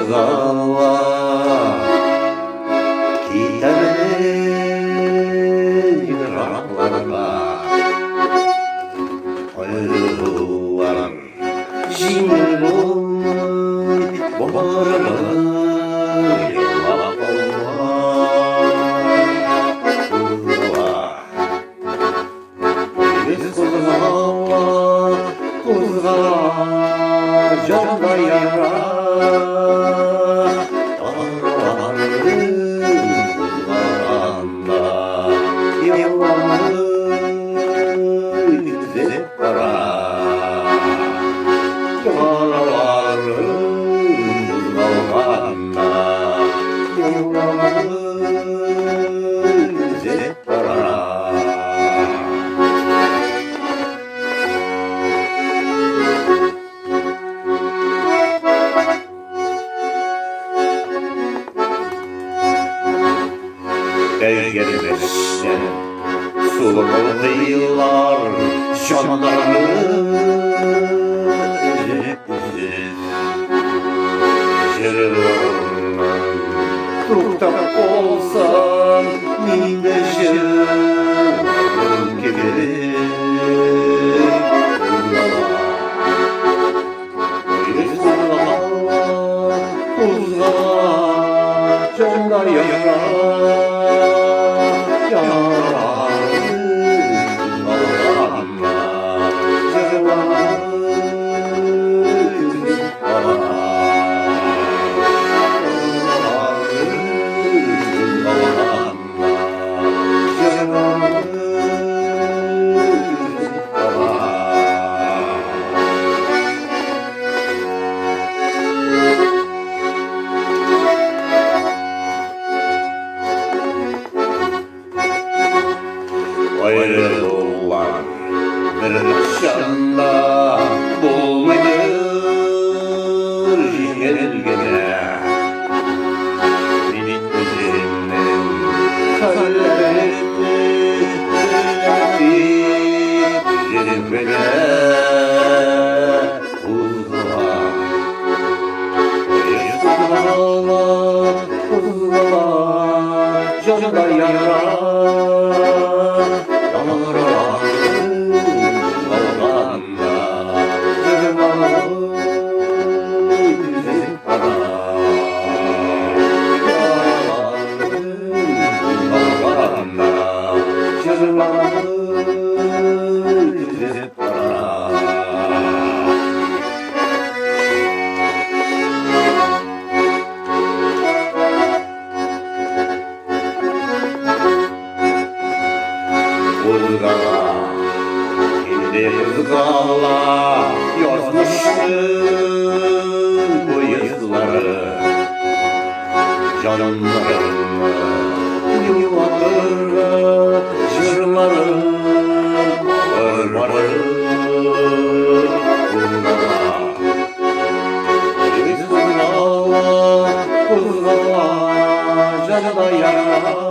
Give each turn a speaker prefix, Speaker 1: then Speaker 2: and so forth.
Speaker 1: kuzala Kitlerini raklarla Ayrılılar Jinglon Baharlar Yıllar Canda yara Dağlarında Yılları Gidip para Dağların Dağlarında Yılları Gidip para Gelmemişten sulu yıllar canlarını üzüp Jırılırlar Tutak olsan minde jırılır gibi Uzla canda yara Ayrılırlar bir akşamda bulmayır yenilgine Minik gözümün kallerini zirvene uzlar Uzlar canda yara Şimdi ızgala yazmışsın bu yazıları Canlarımı yuvatırı Jırlarım ağırmarı Izgala, ızgala, canına yara